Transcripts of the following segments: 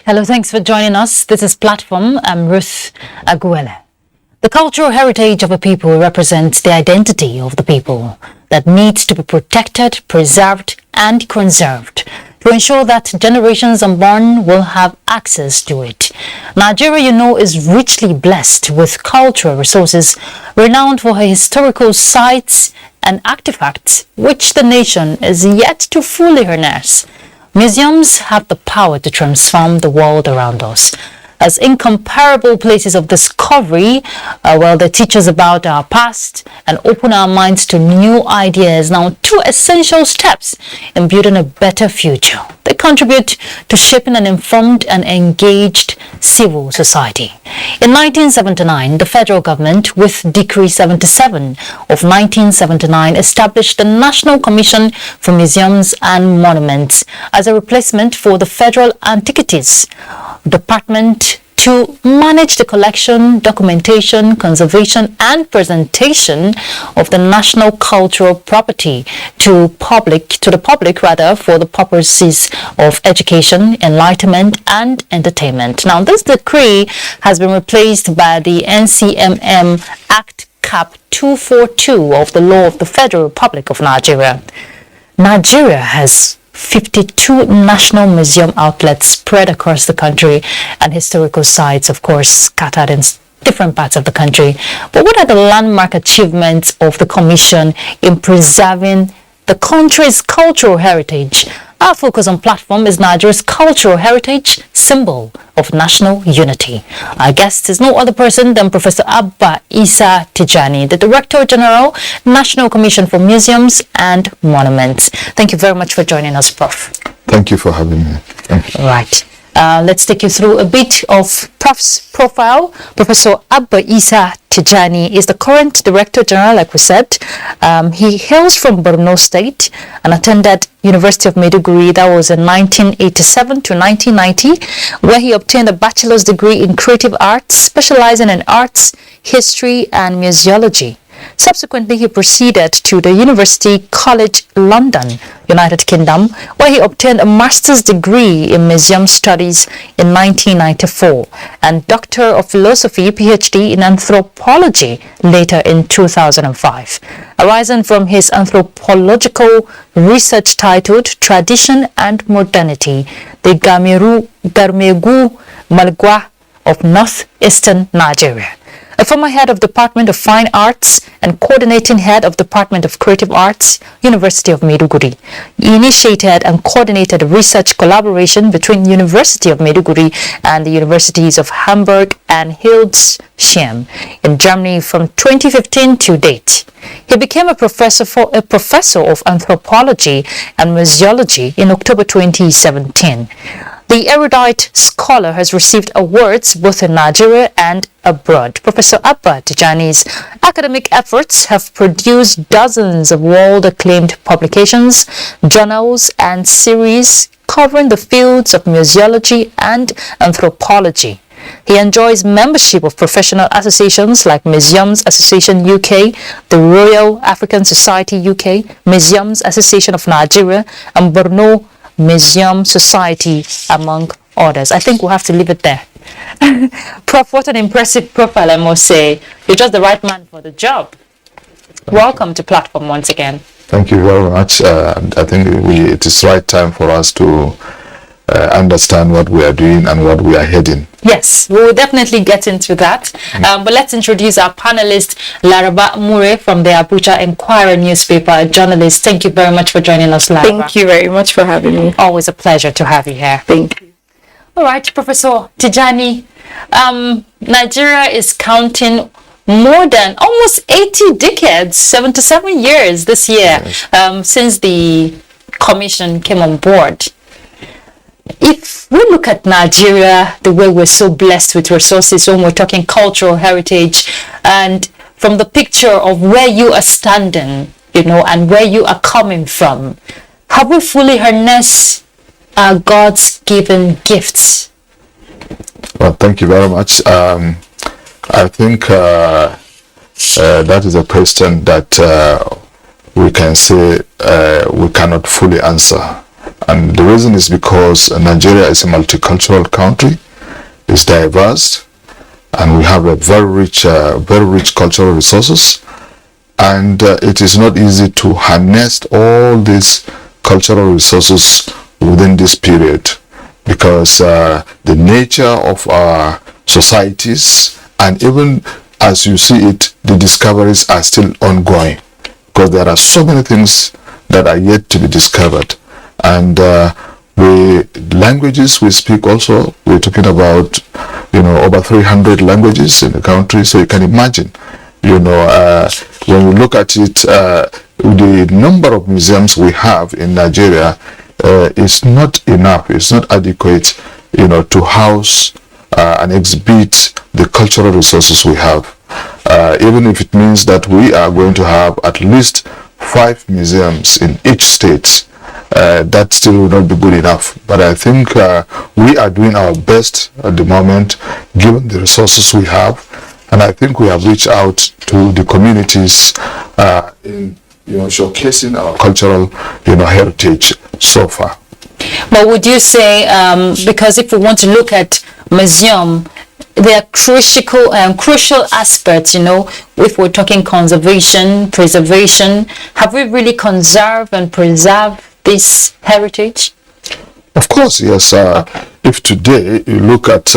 Hello, thanks for joining us. This is Platform. I'm Ruth Aguele. The cultural heritage of a people represents the identity of the people that needs to be protected, preserved, and conserved to ensure that generations unborn will have access to it. Nigeria, you know, is richly blessed with cultural resources renowned for her historical sites and artifacts, which the nation is yet to fully harness. Museums have the power to transform the world around us. As incomparable places of discovery, they teach us about our past and open our minds to new ideas. Now, two essential steps in building a better future. They contribute to shaping an informed and engaged civil society. In 1979, the federal government, with Decree 77 of 1979, established the National Commission for Museums and Monuments as a replacement for the Federal Antiquities Department to manage the collection, documentation, conservation, and presentation of the national cultural property to the public for the purposes of education, enlightenment, and entertainment. Now, this decree has been replaced by the NCMM Act Cap 242 of the Law of the Federal Republic of Nigeria. Nigeria has 52 national museum outlets spread across the country and historical sites, of course, scattered in different parts of the country. But what are the landmark achievements of the Commission in preserving the country's cultural heritage? Our focus on Platform is Nigeria's cultural heritage, symbol of national unity. Our guest is no other person than Professor Abba Isa Tijani, the Director General, National Commission for Museums and Monuments. Thank you very much for joining us, Prof. Thank you for having me. Thank you. Right. Let's take you through a bit of Prof's profile. Professor Abba Isa Tijani is the current Director General, like we said. He hails from Borno State and attended University of Maiduguri. That was in 1987 to 1990, where he obtained a bachelor's degree in creative arts, specializing in arts, history, and museology. Subsequently, he proceeded to the University College London, United Kingdom, where he obtained a master's degree in museum studies in 1994 and Doctor of Philosophy, PhD in anthropology later in 2005. Arising from his anthropological research titled Tradition and Modernity, the Garmegu Malgwa of Northeastern Nigeria. A former head of Department of Fine Arts and coordinating head of Department of Creative Arts, University of Maiduguri. He initiated and coordinated a research collaboration between University of Maiduguri and the Universities of Hamburg and Hildesheim in Germany from 2015 to date. He became a professor of anthropology and museology in October 2017. The erudite scholar has received awards both in Nigeria and abroad. Professor Abba Tijani's academic efforts have produced dozens of world-acclaimed publications, journals, and series covering the fields of museology and anthropology. He enjoys membership of professional associations like Museums Association UK, the Royal African Society UK, Museums Association of Nigeria, and Borno Museum Society, among others. I think we'll have to leave it there. Prof, what an impressive profile, I must say. You're just the right man for the job. Welcome to Platform once again. Thank you very much. I think it is right time for us to understand what we are doing and what we are heading. Yes, we will definitely get into that. But let's introduce our panelist, Laraba Mure from the Abuja Enquirer newspaper, a journalist. Thank you very much for joining us, Laraba. Thank you very much for having me. Always a pleasure to have you here. Thank you. All right, Professor Tijani, Nigeria is counting more than almost 80 decades, 77 years this year, since the commission came on board. If we look at Nigeria, the way we're so blessed with resources when we're talking cultural heritage, and from the picture of where you are standing, and where you are coming from, have we fully harnessed our God's given gifts? Well, thank you very much. I think that is a question that we can say we cannot fully answer. And the reason is because Nigeria is a multicultural country, it's diverse, and we have a very rich cultural resources. And it is not easy to harness all these cultural resources within this period, because the nature of our societies, and even as you see it, the discoveries are still ongoing, because there are so many things that are yet to be discovered. And languages we speak also, we're talking about, over 300 languages in the country. So you can imagine, when you look at it, the number of museums we have in Nigeria is not enough, it's not adequate, to house and exhibit the cultural resources we have. Even if it means that we are going to have at least 5 museums in each state, that still will not be good enough. But I think we are doing our best at the moment, given the resources we have. And I think we have reached out to the communities in showcasing our cultural heritage so far. But would you say, because if we want to look at museum, there are crucial aspects, if we're talking conservation, preservation, have we really conserved and preserved this heritage? Of course, yes. If today you look at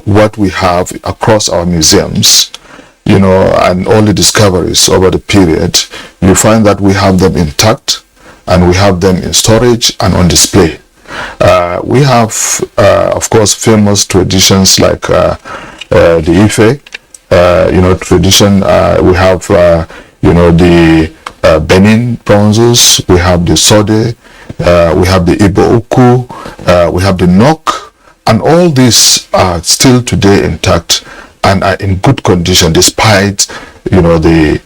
what we have across our museums, and all the discoveries over the period, you find that we have them intact, and we have them in storage and on display. We have, of course, famous traditions like the Ife, tradition. We have, the Benin bronzes. We have the Sode. We have the Ibo Uku. We have the Nok, and all these are still today intact and are in good condition despite, the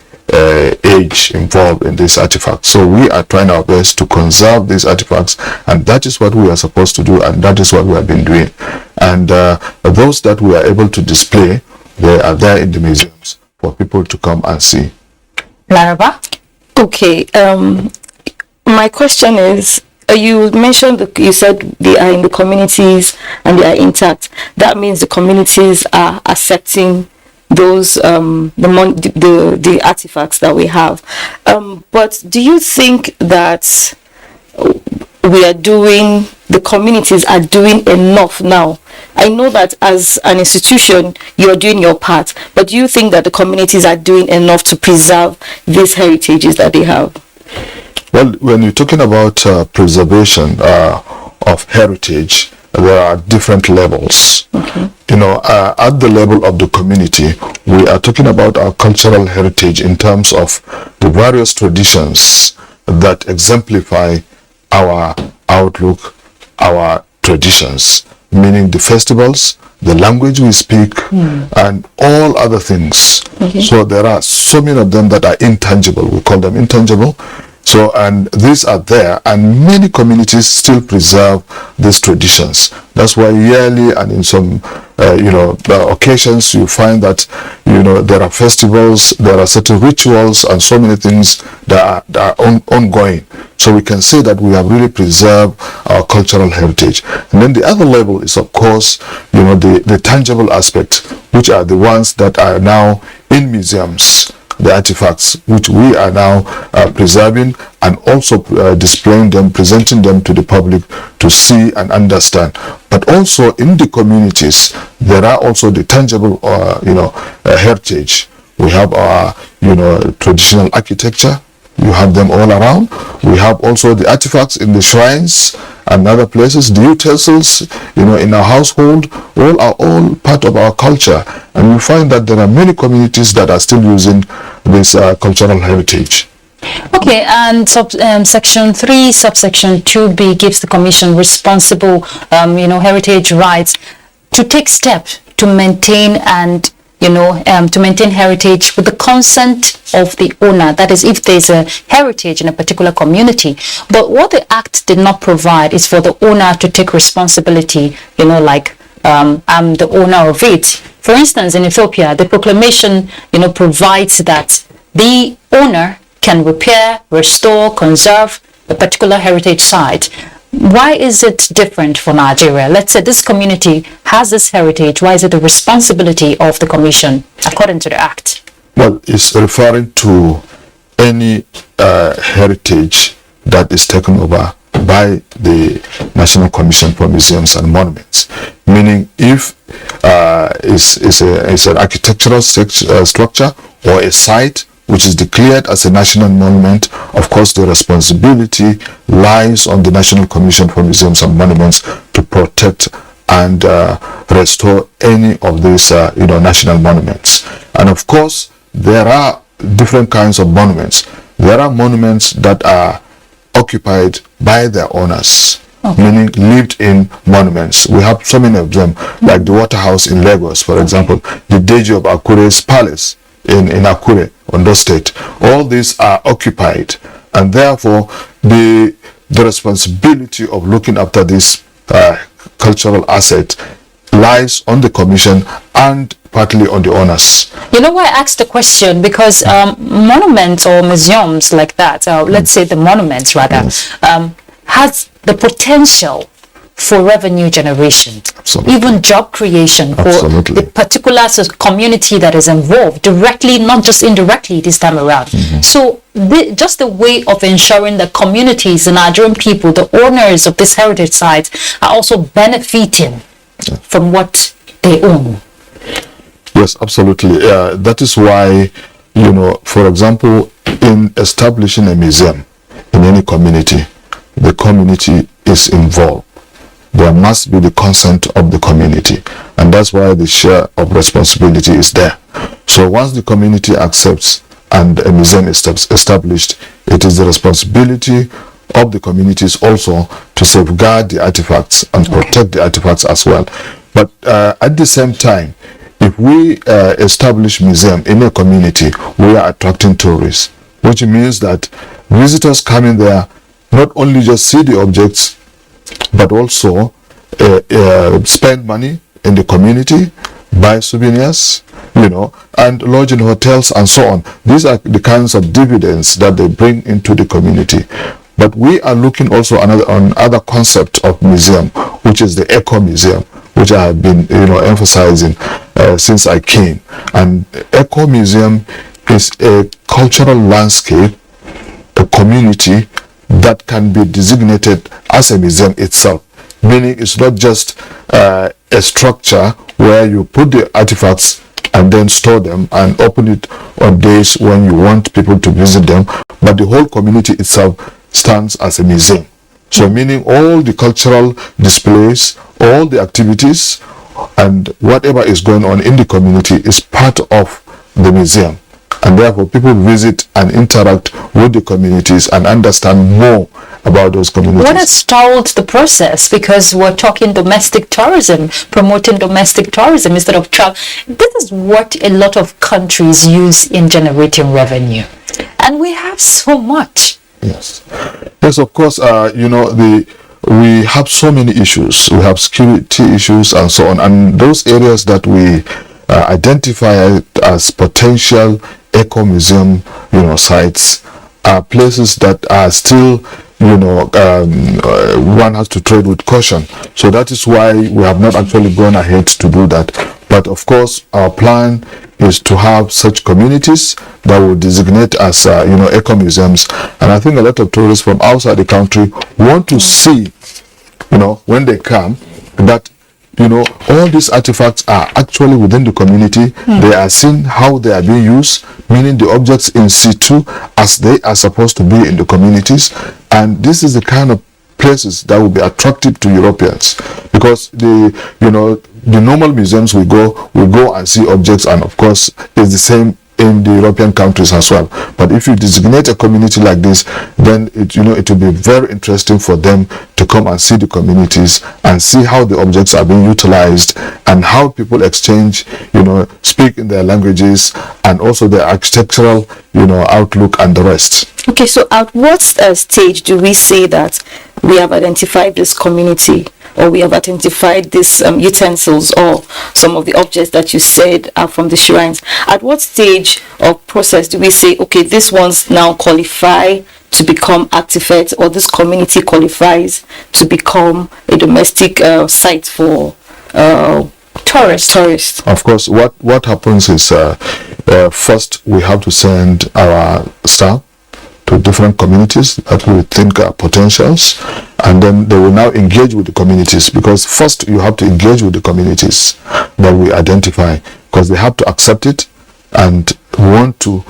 age involved in these artifacts. So we are trying our best to conserve these artifacts, and that is what we are supposed to do, and that is what we have been doing. And those that we are able to display, they are there in the museums for people to come and see. Laraba? Okay, my question is, you mentioned, you said they are in the communities and they are intact. That means the communities are accepting those the artifacts that we have. But do you think that the communities are doing enough now? I know that as an institution you're doing your part, but do you think that the communities are doing enough to preserve these heritages that they have? Well, when you're talking about preservation of heritage, there are different levels. Okay. At the level of the community, we are talking about our cultural heritage in terms of the various traditions that exemplify our outlook, our traditions, meaning the festivals, the language we speak, and all other things. Okay. So there are so many of them that are intangible. We call them intangible. So, and these are there, and many communities still preserve these traditions. That's why yearly and in some, occasions, you find that, there are festivals, there are certain rituals, and so many things that are ongoing. So we can say that we have really preserved our cultural heritage. And then the other level is, of course, the tangible aspects, which are the ones that are now in museums. The artifacts which we are now preserving and also displaying them, presenting them to the public to see and understand. But also in the communities, there are also the tangible, heritage. We have our, traditional architecture. You have them all around. We have also the artifacts in the shrines and other places, the utensils, in our household, all part of our culture. And we find that there are many communities that are still using this cultural heritage. Okay, and section 3, subsection 2B gives the Commission responsible, heritage rights to take steps to maintain and to maintain heritage with the consent of the owner. That is, if there's a heritage in a particular community. But what the Act did not provide is for the owner to take responsibility, like I'm the owner of it. For instance, in Ethiopia, the proclamation, provides that the owner can repair, restore, conserve a particular heritage site. why is it different for Nigeria? Let's say this community has this heritage. Why is it the responsibility of the commission according to the Act? Well, it's referring to any heritage that is taken over by the National Commission for Museums and Monuments. Meaning, if it's an architectural structure or a site which is declared as a national monument, of course the responsibility lies on the National Commission for Museums and Monuments to protect and restore any of these national monuments. And of course there are different kinds of monuments. There are monuments that are occupied by their owners, meaning lived-in monuments. We have so many of them, like the Waterhouse in Lagos, for example, the Deji of Akure's palace in Akure, Ondo State. All these are occupied, and therefore the responsibility of looking after this cultural asset lies on the commission and partly on the owners. You know why I asked the question? Because monuments or museums like that, let's say the monuments rather, has the potential for revenue generation, Absolutely. even job creation for Absolutely. the particular community that is involved, directly, not just indirectly this time around. So just a way of ensuring that communities, the Nigerian people, the owners of this heritage sites are also benefiting from what they own. Yes, absolutely. That is why, for example, in establishing a museum in any community, the community is involved. There must be the consent of the community, and that's why the share of responsibility is there. So once the community accepts and a museum is established, it is the responsibility of the communities also to safeguard the artifacts and protect the artifacts as well. But at the same time, if we establish museum in a community, we are attracting tourists, which means that visitors coming there not only just see the objects, but also spend money in the community, buy souvenirs, and lodge in hotels and so on. These are the kinds of dividends that they bring into the community. But we are looking also on other concept of museum, which is the ecomuseum, which I have been emphasizing since I came. And ecomuseum is a cultural landscape, a community that can be designated as a museum itself, meaning it's not just a structure where you put the artifacts and then store them and open it on days when you want people to visit them, but the whole community itself stands as a museum. So meaning all the cultural displays, all the activities, and whatever is going on in the community is part of the museum. And therefore people visit and interact with the communities and understand more about those communities. What has stalled the process? Because we're talking domestic tourism, promoting domestic tourism instead of travel. This is what a lot of countries use in generating revenue. And we have so much. Yes, of course, we have so many issues. We have security issues and so on. And those areas that we identify as potential eco-museum, sites are places that are still, one has to tread with caution. So that is why we have not actually gone ahead to do that. But of course, our plan is to have such communities that will designate as, eco-museums. And I think a lot of tourists from outside the country want to see, when they come, that all these artifacts are actually within the community. They are seen how they are being used, meaning the objects in situ as they are supposed to be in the communities. And this is the kind of places that will be attractive to Europeans, because the normal museums we go and see objects, and of course it's the same in the European countries as well. But if you designate a community like this, then it will be very interesting for them to come and see the communities and see how the objects are being utilized and how people exchange, speak in their languages, and also their architectural, outlook and the rest. Okay, so at what stage do we say that we have identified this community, or we have identified these utensils or some of the objects that you said are from the shrines? At what stage of process do we say, okay, these ones now qualify to become artifacts, or this community qualifies to become a domestic site for tourists? Of course, what happens is first we have to send our staff to different communities that we think are potentials, and then they will now engage with the communities, because first you have to engage with the communities that we identify, because they have to accept it and want to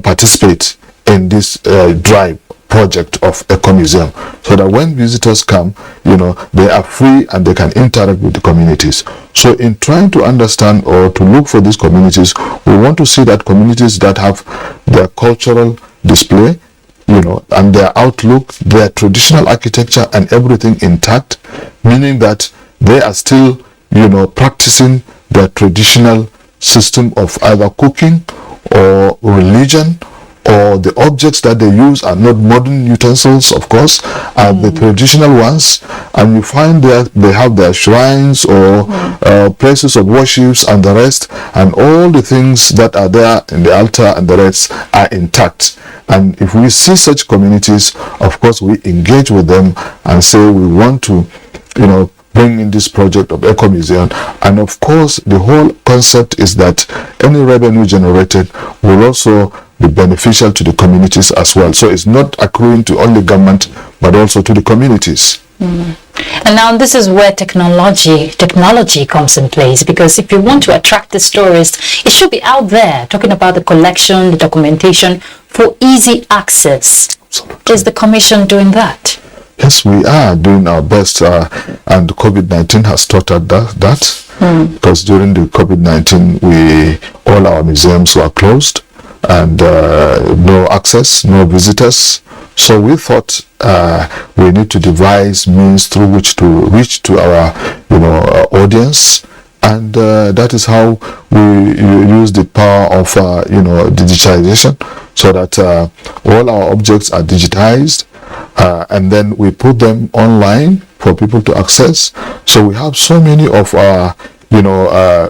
participate in this drive project of ecomuseum, so that when visitors come, they are free and they can interact with the communities. So in trying to understand or to look for these communities, we want to see that communities that have their cultural display, and their outlook, their traditional architecture and everything intact, meaning that they are still, practicing their traditional system of either cooking or religion, or the objects that they use are not modern utensils, of course, are the traditional ones, and you find that they have their shrines or places of worships and the rest, and all the things that are there in the altar and the rest are intact. And if we see such communities, of course, we engage with them and say we want to, bring in this project of ecomuseum. And of course, the whole concept is that any revenue generated will also be beneficial to the communities as well. So it's not accruing to only government, but also to the communities. And now this is where technology comes in place, because if you want to attract the tourists, it should be out there talking about the collection, the documentation for easy access. Absolutely. Is the commission doing that? Yes, we are doing our best, and COVID-19 has taught us that because during the COVID-19, all our museums were closed, and no access, no visitors. So we thought we need to devise means through which to reach to our audience, and that is how we use the power of digitalization, so that all our objects are digitized, and then we put them online for people to access. So we have so many of our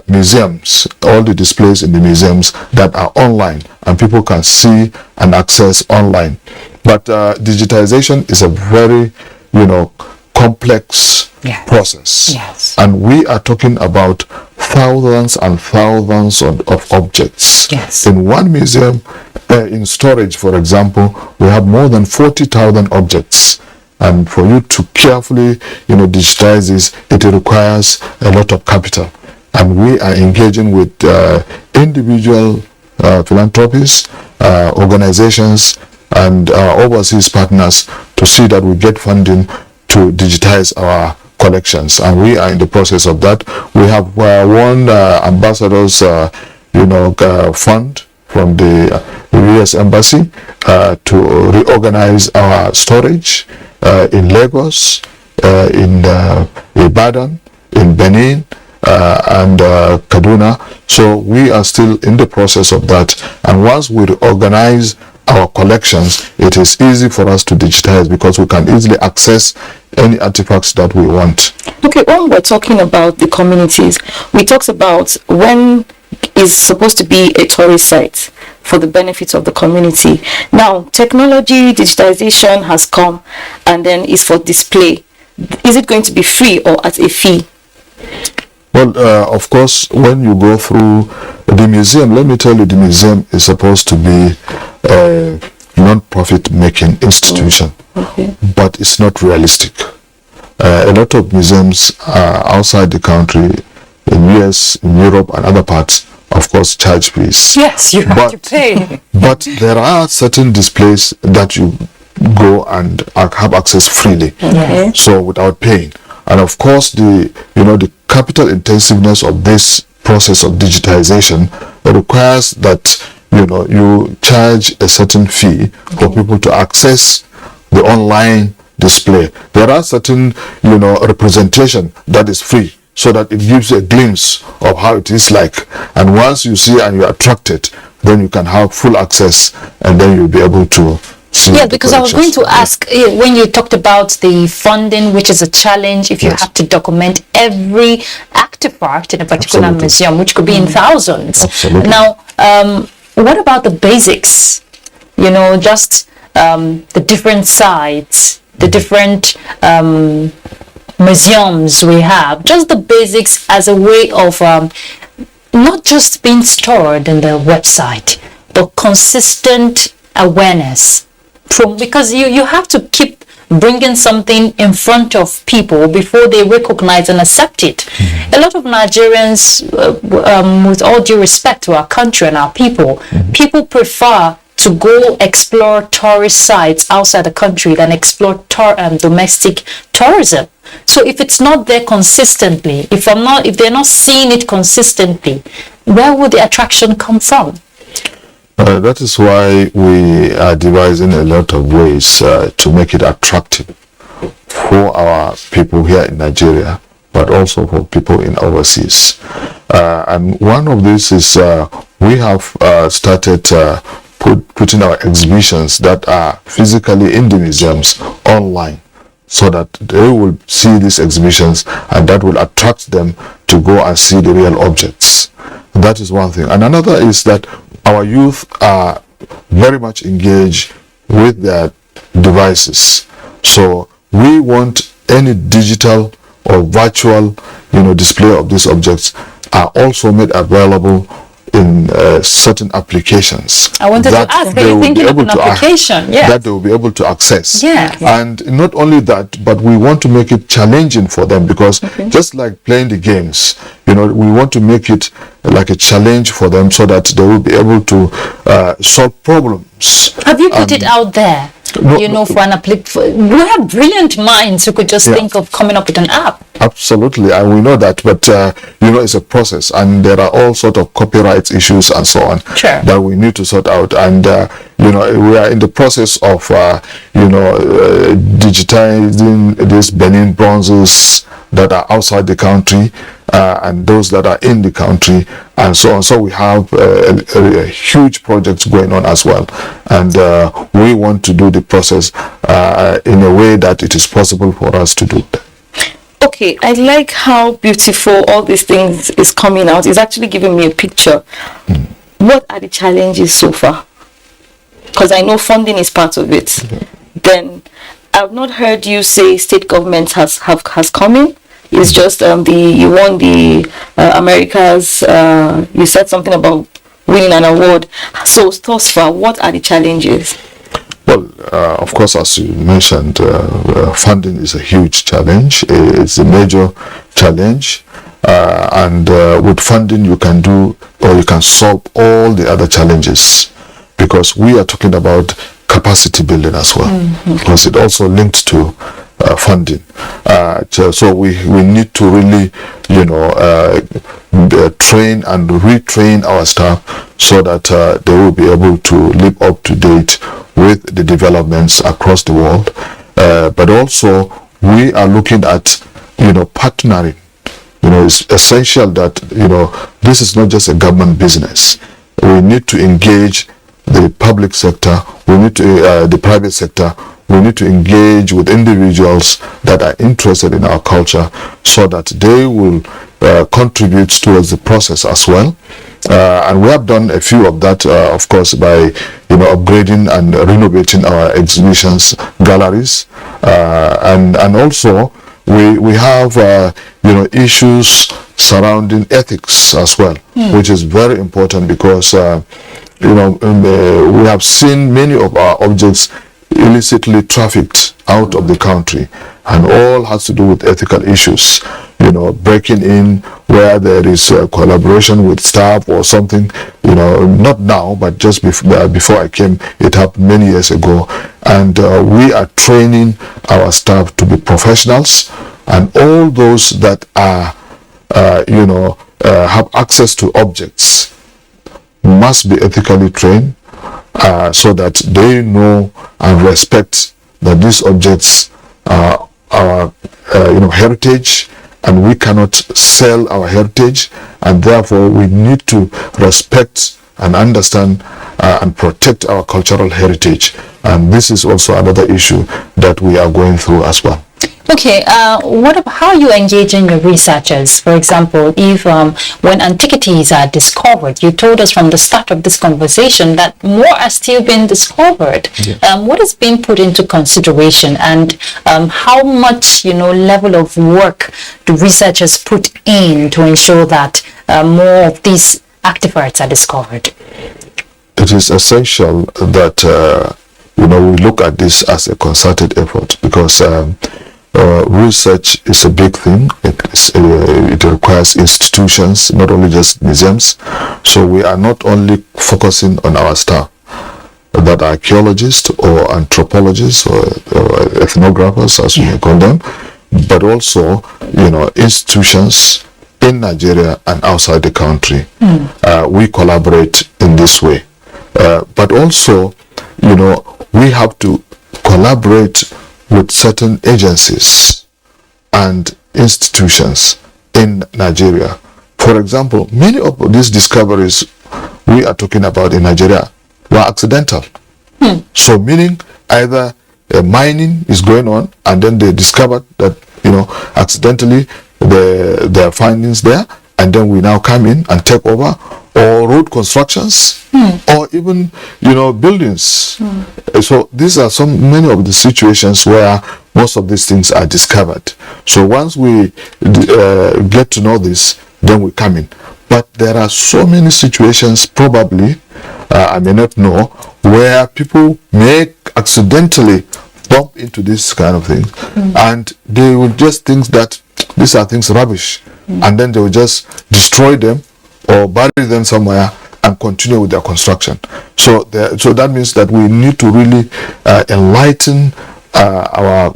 museums, all the displays in the museums that are online, and people can see and access online. But digitization is a very, complex process. Yes. And we are talking about thousands and thousands of objects. Yes. In one museum, in storage, for example, we have more than 40,000 objects. And for you to carefully, digitize this, it requires a lot of capital. And we are engaging with individual philanthropists, organizations, and overseas partners to see that we get funding to digitize our collections. And we are in the process of that. We have won ambassadors, fund from the U.S. Embassy to reorganize our storage in Lagos, in Ibadan, in Benin, and Kaduna. So we are still in the process of that. And once we reorganize our collections, it is easy for us to digitize, because we can easily access any artifacts that we want. Okay, when we're talking about the communities, we talked about when is supposed to be a tourist site for the benefit of the community. Now, technology, digitization has come, and then is for display. Is it going to be free or at a fee? Well, of course, when you go through the museum, let me tell you, the museum is supposed to be a non-profit making institution, but it's not realistic. A lot of museums outside the country, in US, in Europe, and other parts, of course, charge fees. Yes, you have to pay. But there are certain displays that you go and have access freely, so without paying. And of course, the capital intensiveness of this process of digitization requires that you charge a certain fee for people to access the online display. There are certain representation that is free, so that it gives you a glimpse of how it is like. And once you see and you're attracted, then you can have full access, and then you'll be able to see. Yeah, because I was going to ask, when you talked about the funding, which is a challenge, if you have to document every artifact in a particular museum, which could be in thousands. Absolutely. Now, what about the basics? Just the different sites, the different museums we have, just the basics as a way of not just being stored in the website, but consistent awareness because you have to keep bringing something in front of people before they recognize and accept it. A lot of Nigerians, with all due respect to our country and our people, people prefer to go explore tourist sites outside the country than explore domestic tourism. So if it's not there consistently, if they're not seeing it consistently, where would the attraction come from? That is why we are devising a lot of ways to make it attractive for our people here in Nigeria, but also for people in overseas. And one of these is we have started putting our exhibitions that are physically in the museums online, so that they will see these exhibitions and that will attract them to go and see the real objects. That is one thing. And another is that our youth are very much engaged with their devices. So we want any digital or virtual, display of these objects are also made available in certain applications. I wanted to ask, are you thinking of an application? Yes. That they will be able to access. Yeah. And not only that, but we want to make it challenging for them, because just like playing the games, we want to make it like a challenge for them so that they will be able to solve problems. Have you put it out there? For an application? We have brilliant minds who could just think of coming up with an app. Absolutely, and we know that, but it's a process, and there are all sort of copyright issues and so on that we need to sort out. And we are in the process of digitizing these Benin bronzes that are outside the country and those that are in the country, and so on. So we have a huge projects going on as well, and we want to do the process in a way that it is possible for us to do that. Okay, I like how beautiful all these things is coming out. It's actually giving me a picture. What are the challenges so far? Because I know funding is part of it. Then I've not heard you say state government has come in. It's just you won the Americas. You said something about winning an award. So thus far, what are the challenges? Well, of course, as you mentioned, funding is a huge challenge. It's a major challenge, and with funding you can do, or you can solve all the other challenges, because we are talking about capacity building as well, because it also links to funding. So we need to really, train and retrain our staff so that they will be able to live up to date with the developments across the world. But also we are looking at, partnering. It's essential that, this is not just a government business. We need to engage the public sector. We need to, the private sector. We need to engage with individuals that are interested in our culture, so that they will contribute towards the process as well. And we have done a few of that, of course, by upgrading and renovating our exhibitions galleries, and also we have issues surrounding ethics as well, which is very important, because we have seen many of our objects illicitly trafficked out of the country, and all has to do with ethical issues. Breaking in where there is collaboration with staff or something, not now, but just before I came, it happened many years ago. And we are training our staff to be professionals, and all those that are, have access to objects must be ethically trained, so that they know and respect that these objects are our heritage, and we cannot sell our heritage, and therefore we need to respect and understand and protect our cultural heritage. And this is also another issue that we are going through as well. Okay, how are you engaging your researchers? For example, if when antiquities are discovered, you told us from the start of this conversation that more are still being discovered. Yeah. What is being put into consideration, and how much level of work do researchers put in to ensure that more of these artifacts are discovered? It is essential that we look at this as a concerted effort, because research is a big thing. It requires institutions, not only just museums. So we are not only focusing on our staff, that archaeologists or anthropologists or ethnographers, as we may call them, but also institutions in Nigeria and outside the country. We collaborate in this way, but also we have to collaborate with certain agencies and institutions in Nigeria. For example, many of these discoveries we are talking about in Nigeria were accidental. So meaning either mining is going on and then they discovered that accidentally there are findings there, and then we now come in and take over, or road constructions, or even buildings. So these are many of the situations where most of these things are discovered. So once we get to know this, then we come in. But there are so many situations, probably I may not know, where people may accidentally bump into this kind of thing, and they will just think that these are things rubbish, and then they will just destroy them or bury them somewhere and continue with their construction. So that means that we need to really enlighten our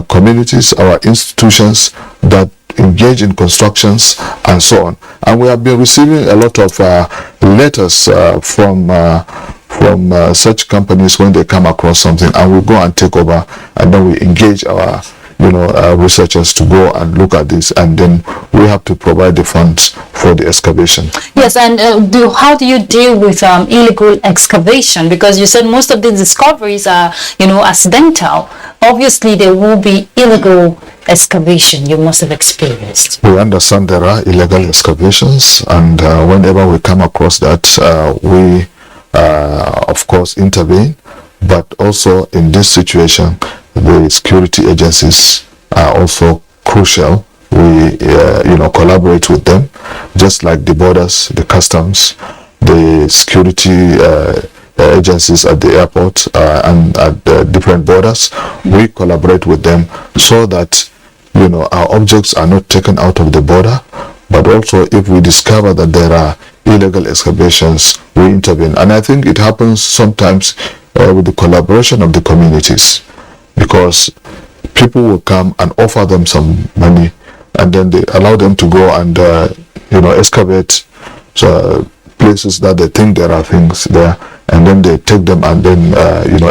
communities, our institutions that engage in constructions and so on. And we have been receiving a lot of letters from such companies when they come across something, and we go and take over, and then we engage our researchers to go and look at this, and then we have to provide the funds for the excavation. Yes, and how do you deal with illegal excavation? Because you said most of the discoveries are, accidental. Obviously, there will be illegal excavation you must have experienced. We understand there are illegal excavations, and whenever we come across that, we, of course, intervene. But also in this situation, the security agencies are also crucial. We collaborate with them, just like the borders, the customs, the security agencies at the airport and at the different borders. We collaborate with them so that our objects are not taken out of the border, but also if we discover that there are illegal excavations, we intervene. And I think it happens sometimes with the collaboration of the communities, because people will come and offer them some money, and then they allow them to go and excavate places that they think there are things there, and then they take them and then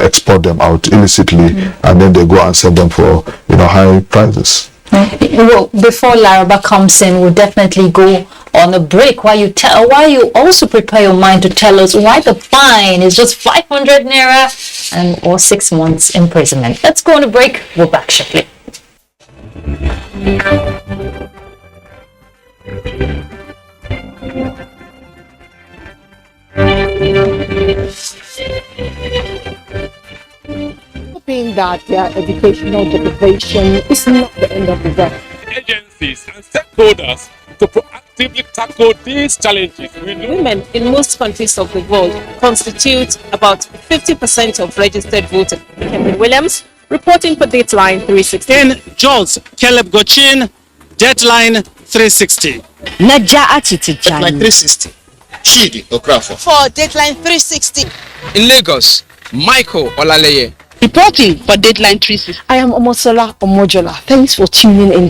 export them out illicitly, and then they go and sell them for high prices. Well, before Laraba comes in, we'll definitely go on a break while you also prepare your mind to tell us why the fine is just 500 naira and or 6 months imprisonment. Let's go on a break. We're back shortly. Hoping that their educational deprivation is not the end of the road. Agencies and stakeholders to proactively tackle these challenges. Women in most countries of the world constitute about 50% of registered voters. Kevin Williams, reporting for Dateline 360. In Jos, Caleb Gochin, Deadline 360. Deadline 360. Chidi Okrafo. For Deadline 360. In Lagos, Michael Olaleye. Reporting for Deadline 360. I am Omosola Omojola. Thanks for tuning in.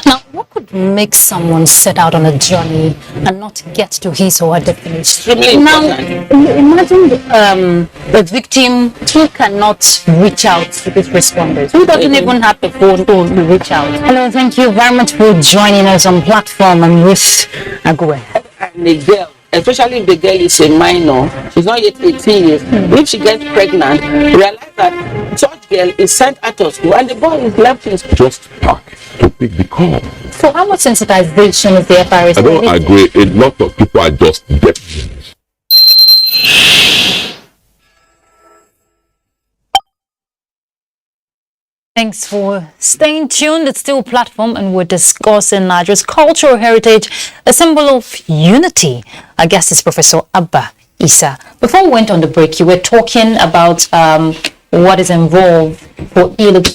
Now, what could makes someone set out on a journey and not get to his or her destination? Extremely Now, important. imagine the victim who cannot reach out to these responders, who doesn't even have the phone to reach out. Hello, thank you very much for joining us on platform. I'm Ruth Aguilera. And the girl, especially if the girl is a minor, she's not yet 18 years. If she gets pregnant, realize that such girl is sent out of school and the boy is left in school. Just back to pick the call. So how much sensitization is the FRS? I don't agree. A lot of people are just deaf. Thanks for staying tuned. It's still a platform and we're discussing Nigeria's cultural heritage, a symbol of unity. Our guest is Professor Abba Isa. Before we went on the break, you were talking about what is involved for illegal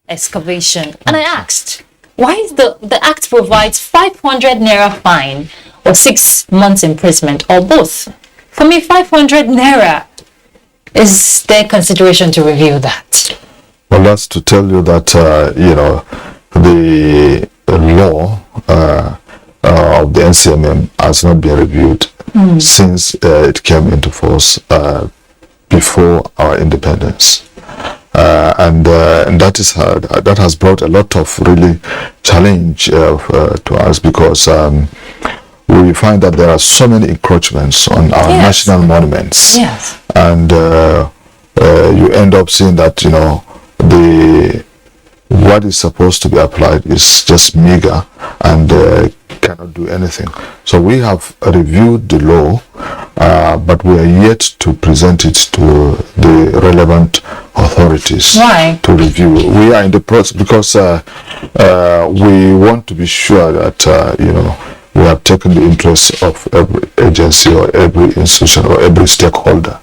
excavation. And I asked, why is the Act provides 500 naira fine or 6 months imprisonment or both? For me, 500 naira, is there consideration to review that? Well, that's to tell you that, the law of the NCMM has not been reviewed since it came into force before our independence. And that has brought a lot of really challenge to us because we find that there are so many encroachments on our national monuments. Yes. And you end up seeing that, what is supposed to be applied is just meager and cannot do anything. So we have reviewed the law, but we are yet to present it to the relevant authorities to review. We are in the process because we want to be sure that we have taken the interests of every agency or every institution or every stakeholder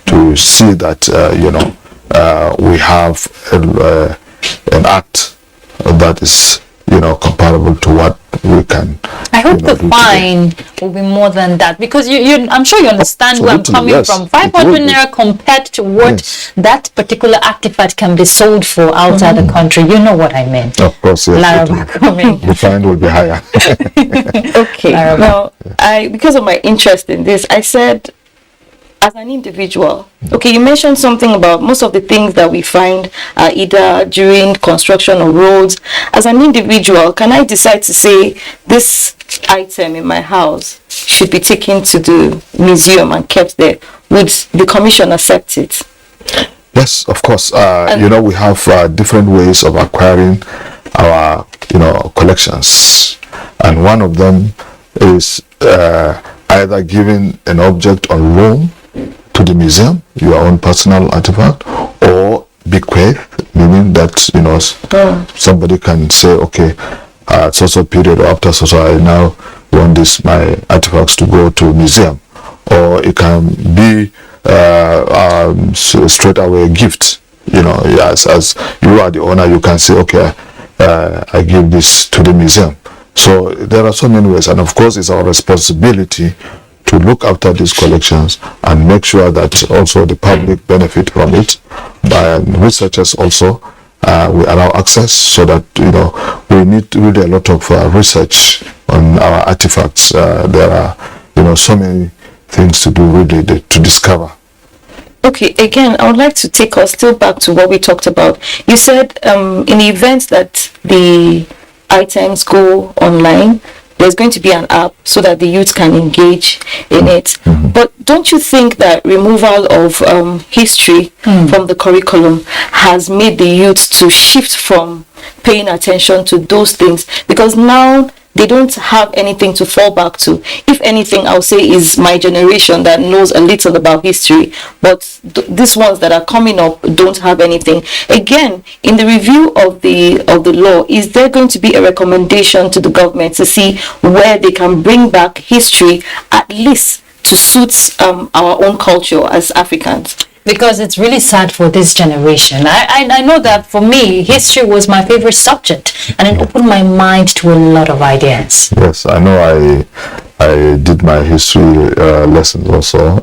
to see that we have an act that is comparable to what we can. I hope the fine will be more than that because I'm sure you understand where I'm coming from. 500 naira compared to what that particular artifact can be sold for outside the country. You know what I mean? Of course, yes. The fine will be higher. Okay. Now, because of my interest in this, I said, as an individual, okay, you mentioned something about most of the things that we find are either during construction of roads. As an individual, can I decide to say this item in my house should be taken to the museum and kept there? Would the commission accept it? Yes, of course. We have different ways of acquiring our, collections, and one of them is either giving an object on loan to the museum, your own personal artifact, or bequeath, meaning that somebody can say, okay, at so period or after so I now want my artifacts to go to a museum, or it can be straight away a gift. As you are the owner, you can say, okay, I give this to the museum. So there are so many ways, and of course it's our responsibility to look after these collections and make sure that also the public benefit from it. By researchers also, we allow access so that we need really a lot of research on our artifacts. There are so many things to do really to discover. Okay, again, I would like to take us still back to what we talked about. You said in the event that the items go online, there's going to be an app so that the youth can engage in it. But don't you think that removal of history from the curriculum has made the youth to shift from paying attention to those things? Because now they don't have anything to fall back to. If anything, I'll say is my generation that knows a little about history, but these ones that are coming up don't have anything. Again, in the review of the law, is there going to be a recommendation to the government to see where they can bring back history, at least to suit our own culture as Africans? Because it's really sad for this generation. I know that for me, history was my favorite subject, and it opened my mind to a lot of ideas. Yes, I know. I did my history lessons also,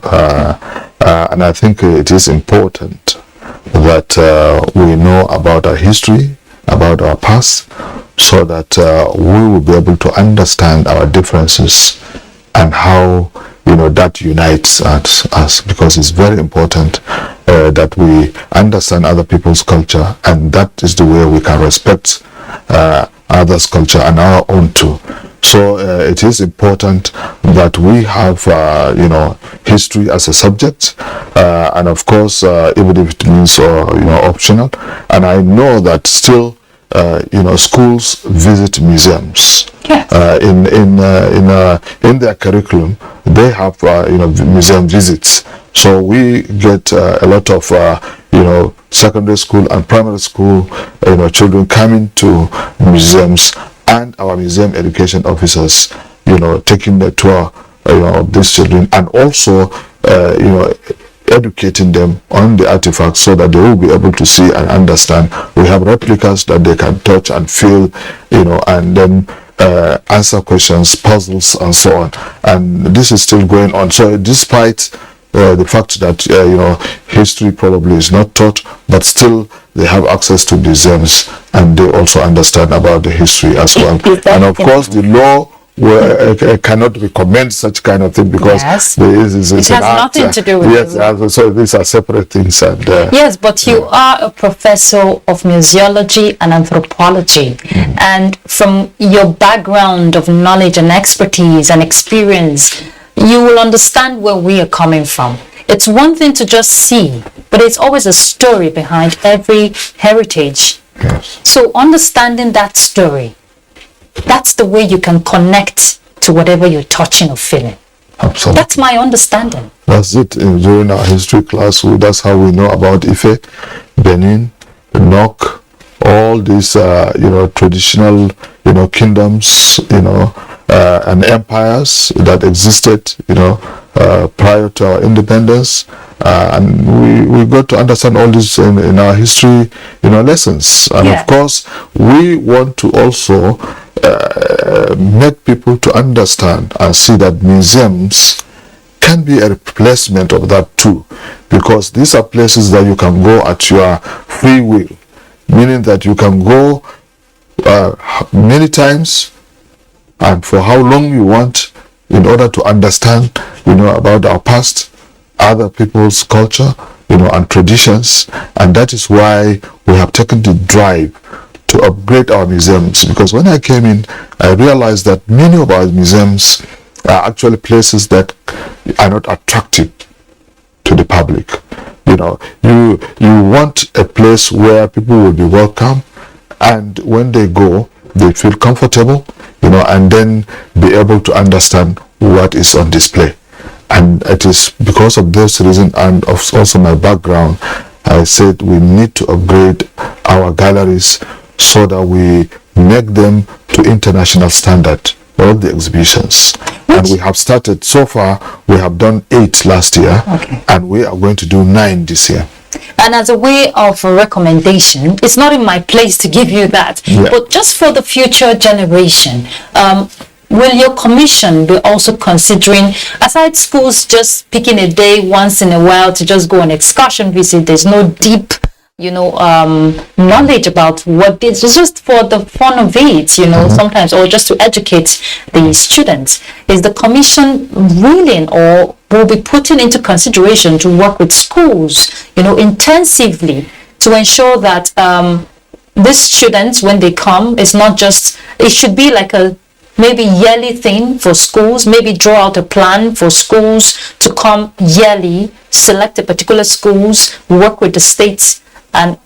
and I think it is important that we know about our history, about our past, so that we will be able to understand our differences and how that unites us, because it's very important that we understand other people's culture, and that is the way we can respect others' culture and our own too. So it is important that we have history as a subject, and of course even if it means optional. And I know that still schools visit museums. Yes. In their curriculum they have museum visits. So we get a lot of secondary school and primary school children coming to museums, and our museum education officers taking the tour of these children, and also educating them on the artifacts so that they will be able to see and understand. We have replicas that they can touch and feel, and then answer questions, puzzles, and so on. And this is still going on. So despite the fact that history probably is not taught, but still they have access to museums, and they also understand about the history as well. And of course the law cannot recommend such kind of thing, because it has nothing to do with it. So these are separate things. And yes, but you are a professor of museology and anthropology, and from your background of knowledge and expertise and experience, you will understand where we are coming from. It's one thing to just see, but it's always a story behind every heritage. Yes. So understanding that story, that's the way you can connect to whatever you're touching or feeling. Absolutely. That's my understanding. That's it. During our history class, that's how we know about Ife, Benin, Nok, all these traditional kingdoms, and empires that existed prior to our independence, and we got to understand all this in our history lessons. And of course we want to also make people to understand and see that museums can be a replacement of that too, because these are places that you can go at your free will, meaning that you can go many times and for how long you want, in order to understand about our past, other people's culture, and traditions. And that is why we have taken the drive to upgrade our museums, because when I came in, I realized that many of our museums are actually places that are not attractive to the public. You want a place where people will be welcome, and when they go, they feel comfortable, and then be able to understand what is on display. And it is because of this reason, and of also my background, I said we need to upgrade our galleries so that we make them to international standard, all the exhibitions. And we have started, so far we have done 8 last year, and we are going to do 9 this year. And as a way of a recommendation, it's not in my place to give you that, but just for the future generation, will your commission be also considering, aside schools just picking a day once in a while to just go on excursion visit, there's no deep knowledge about what this is, just for the fun of it, sometimes, or just to educate the students, is the commission willing or will be putting into consideration to work with schools, intensively to ensure that these students, when they come, it's not just, it should be like a maybe yearly thing for schools, maybe draw out a plan for schools to come yearly, select a particular schools, work with the states, and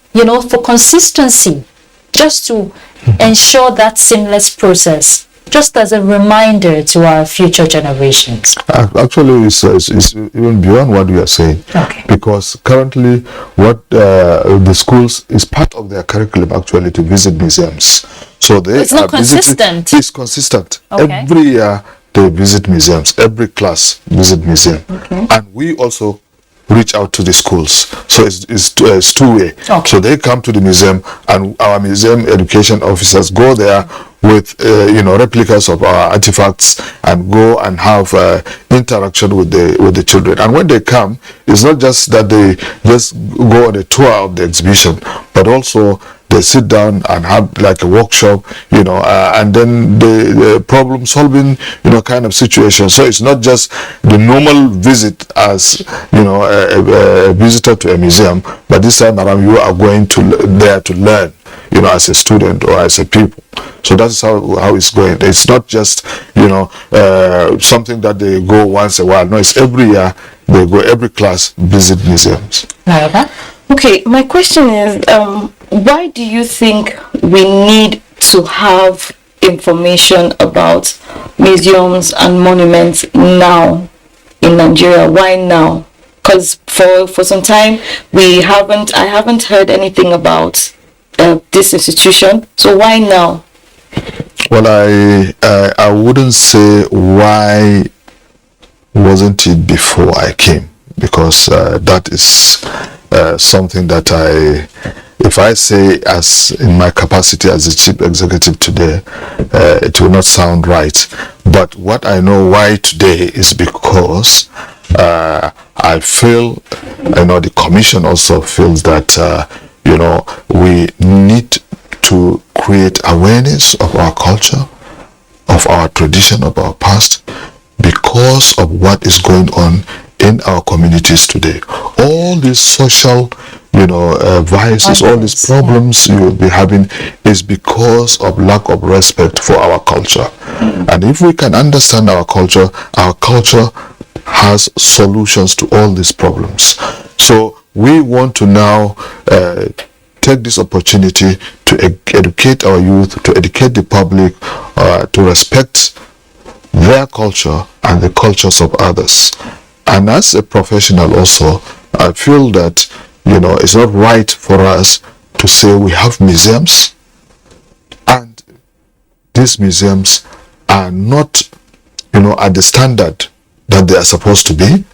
for consistency, just to ensure that seamless process, just as a reminder to our future generations. Actually, it's even beyond what we are saying, because currently what the schools is part of their curriculum actually to visit museums. So it's not consistent. It's consistent. Every year they visit museums. Every class visit museum, and we also reach out to the schools. So it's two-way. So they come to the museum, and our museum education officers go there with replicas of our artifacts, and go and have interaction with the children. And when they come, it's not just that they just go on a tour of the exhibition, but also they sit down and have like a workshop, and then the problem solving, kind of situation. So it's not just the normal visit as, a visitor to a museum, but this time around you are going there to learn, as a student or as a pupil. So that's how it's going. It's not just, something that they go once a while. No, it's every year they go, every class visit museums. Okay, my question is, why do you think we need to have information about museums and monuments now in Nigeria? Why now? Because for some time I haven't heard anything about this institution. So why now? Well, I wouldn't say why wasn't it before I came, because that is something that if I say as in my capacity as the chief executive today, it will not sound right. But what I know why today is because I feel, the commission also feels that, we need to create awareness of our culture, of our tradition, of our past, because of what is going on in our communities today. All these social, vices, all these problems you will be having is because of lack of respect for our culture. And if we can understand our culture has solutions to all these problems. So we want to now take this opportunity to educate our youth, to educate the public, to respect their culture and the cultures of others. And as a professional also, I feel that, it's not right for us to say we have museums and these museums are not, at the standard that they are supposed to be,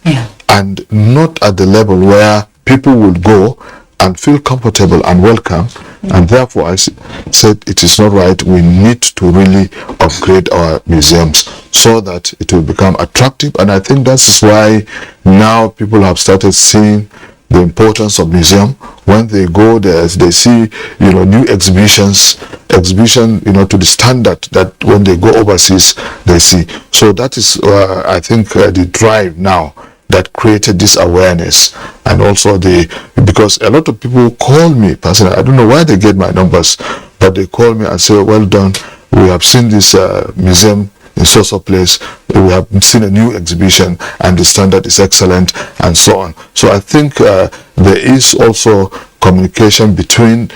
and not at the level where people will go and feel comfortable and welcome. And therefore I said it is not right. We need to really upgrade our museums so that it will become attractive. And I think that's why now people have started seeing the importance of museum. When they go there, they see, new exhibition, to the standard that when they go overseas, they see. So that is, I think, the drive now that created this awareness. And also because a lot of people call me personally, I don't know why they get my numbers, but they call me and say, well done, we have seen this museum in so place, we have seen a new exhibition and the standard is excellent, and so on. So I think there is also communication between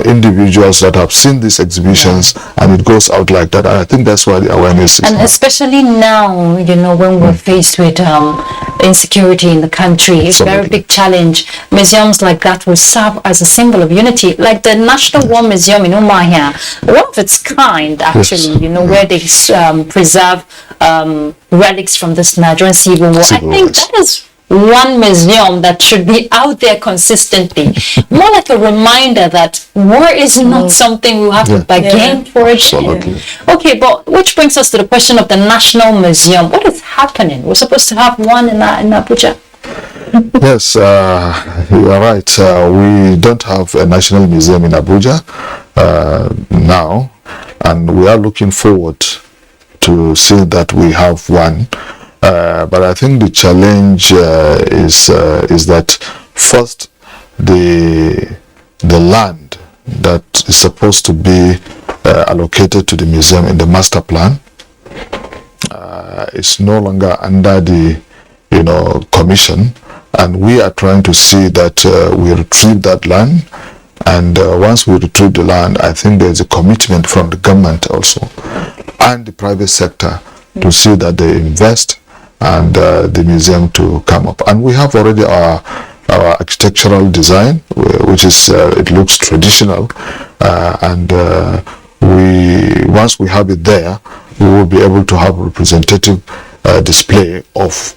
individuals that have seen these exhibitions, and it goes out like that. And I think that's why the awareness is and especially now, when we're faced with insecurity in the country, it's a very big challenge. Museums like that will serve as a symbol of unity, like the National War Museum in Umuahia, one of its kind actually, where they preserve relics from this Nigerian Civil War. I think that is one museum that should be out there consistently, more like a reminder that war is not something we have to bargain for. Absolutely. Okay, but which brings us to the question of the National Museum. What is happening? We're supposed to have one in Abuja. Yes, you are right. We don't have a national museum in Abuja now, and we are looking forward to see that we have one. But I think the challenge is that first the land that is supposed to be allocated to the museum in the master plan is no longer under the commission, and we are trying to see that we retrieve that land. And once we retrieve the land, I think there's a commitment from the government also and the private sector to see that they invest and the museum to come up. And we have already our architectural design, which is it looks traditional, and once we have it there, we will be able to have representative display of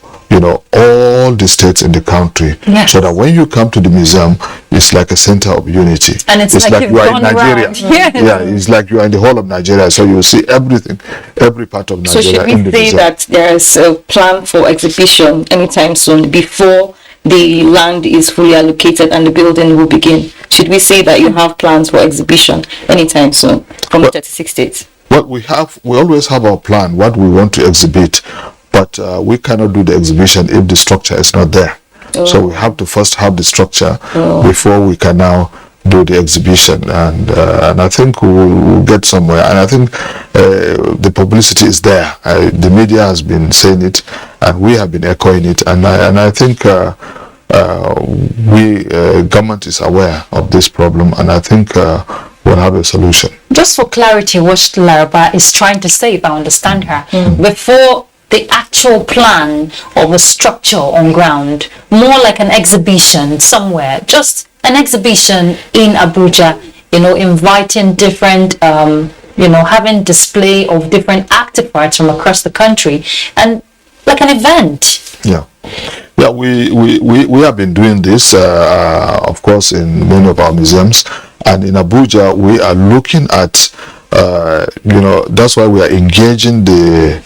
all the states in the country, so that when you come to the museum, it's like a center of unity. And it's like you are in Nigeria. Yeah, it's like you are in the whole of Nigeria, so you see everything, every part of Nigeria. So should we say that there is a plan for exhibition anytime soon before the land is fully allocated and the building will begin? Should we say that you have plans for exhibition anytime soon from 36 states? Well, we always have our plan, what we want to exhibit, but we cannot do the exhibition if the structure is not there. So we have to first have the structure before we can now do the exhibition, and I think we'll get somewhere. And I think the publicity is there. The media has been saying it, and we have been echoing it, and I think government is aware of this problem, and I think we'll have a solution. Just for clarity, what Laraba is trying to say, if I understand her, before the actual plan of a structure on ground, more like an exhibition somewhere, just an exhibition in Abuja, inviting different, having display of different artifacts from across the country, and like an event. Yeah, we have been doing this, of course, in many of our museums, and in Abuja, we are looking at, that's why we are engaging the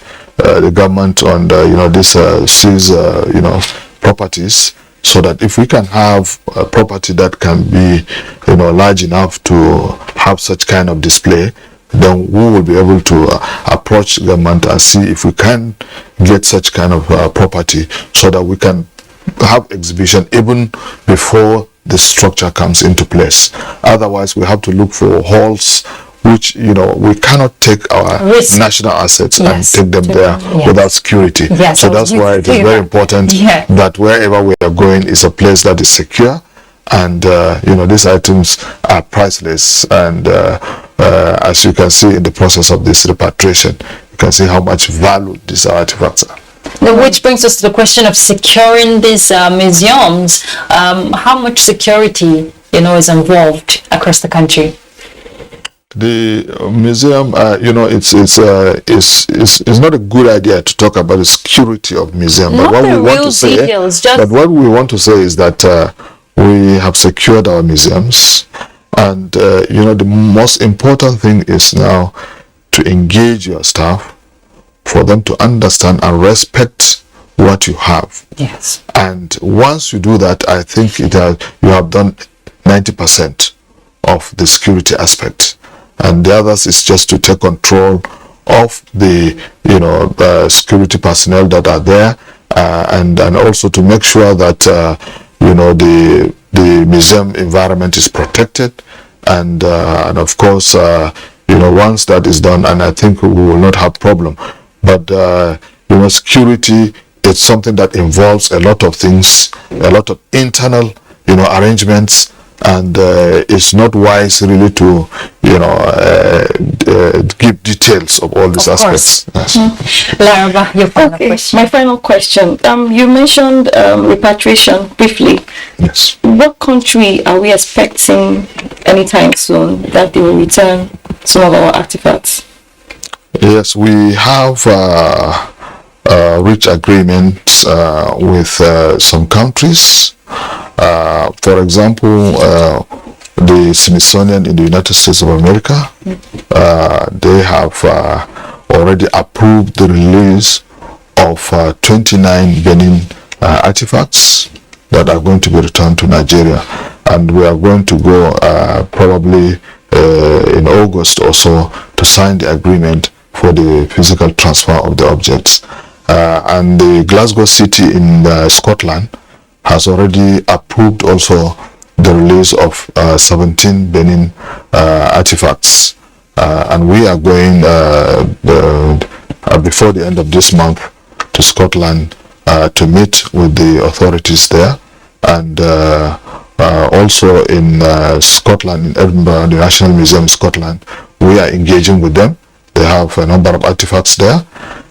government on this seized properties, so that if we can have a property that can be large enough to have such kind of display, then we will be able to approach government and see if we can get such kind of property, so that we can have exhibition even before the structure comes into place. Otherwise, we have to look for halls which we cannot take our national assets and take them there without security. So that's why it is very important that wherever we are going is a place that is secure, and these items are priceless. And as you can see in the process of this repatriation, you can see how much value these artifacts are. Now, which brings us to the question of securing these museums. How much security is involved across the country? The museum, it's not a good idea to talk about the security of museum. But what we want to say, is that we have secured our museums, and the most important thing is now to engage your staff, for them to understand and respect what you have. Yes. And once you do that, I think you have done 90% of the security aspect. And the others is just to take control of the security personnel that are there, and also to make sure that the museum environment is protected, and of course once that is done, and I think we will not have problem. But security is something that involves a lot of things, a lot of internal arrangements, and it's not wise really to give details of all these aspects. Yes. Laraba, your final question. My final question. You mentioned repatriation briefly. Yes. What country are we expecting anytime soon that they will return some of our artifacts? Yes, we have reached agreements with some countries. For example, the Smithsonian in the United States of America, they have already approved the release of 29 Benin artifacts that are going to be returned to Nigeria, and we are going to go probably in August or so to sign the agreement for the physical transfer of the objects. And the Glasgow City in Scotland has already approved also the release of 17 Benin artifacts, and we are going before the end of this month to Scotland to meet with the authorities there, and also in Scotland, in Edinburgh, the National Museum Scotland, we are engaging with them. They have a number of artifacts there.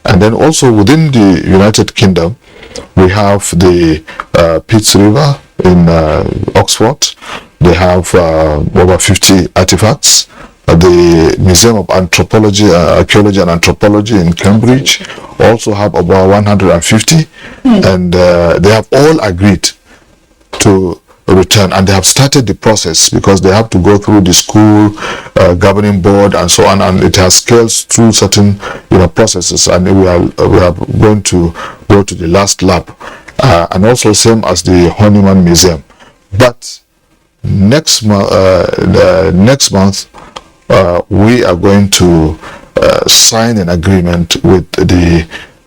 And then also within the United Kingdom, we have the Pitts River in Oxford. They have over 50 artifacts. The Museum of Anthropology, Archaeology and Anthropology in Cambridge also have about 150. And they have all agreed to return, and they have started the process because they have to go through the school governing board and so on, and it has scales through certain processes, and we are going to go to the last lap. and also same as the Honeyman Museum. But next month, we are going to sign an agreement with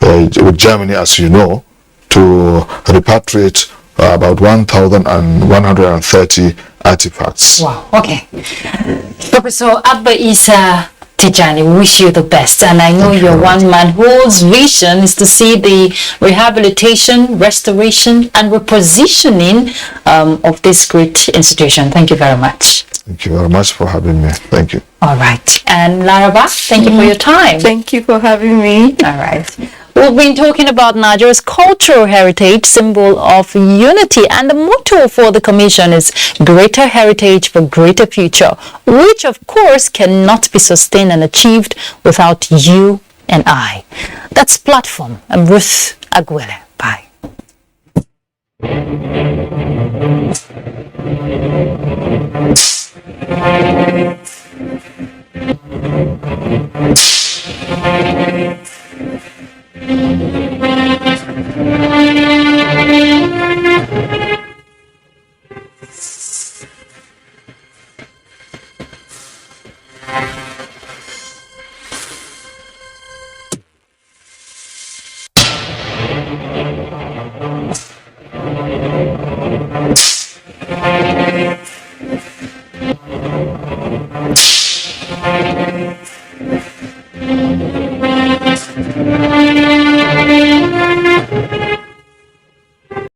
with Germany, as you know, to repatriate about 1,130 artifacts. Wow, okay. Professor Abba Isa Tijani, we wish you the best. And I know your one man whose vision is to see the rehabilitation, restoration, and repositioning of this great institution. Thank you very much. Thank you very much for having me. Thank you. All right. And Laraba, thank you for your time. Thank you for having me. All right. We've been talking about Nigeria's cultural heritage, symbol of unity, and the motto for the commission is greater heritage for greater future, which of course cannot be sustained and achieved without you and I. That's Platform. I'm Ruth Aguele. Bye.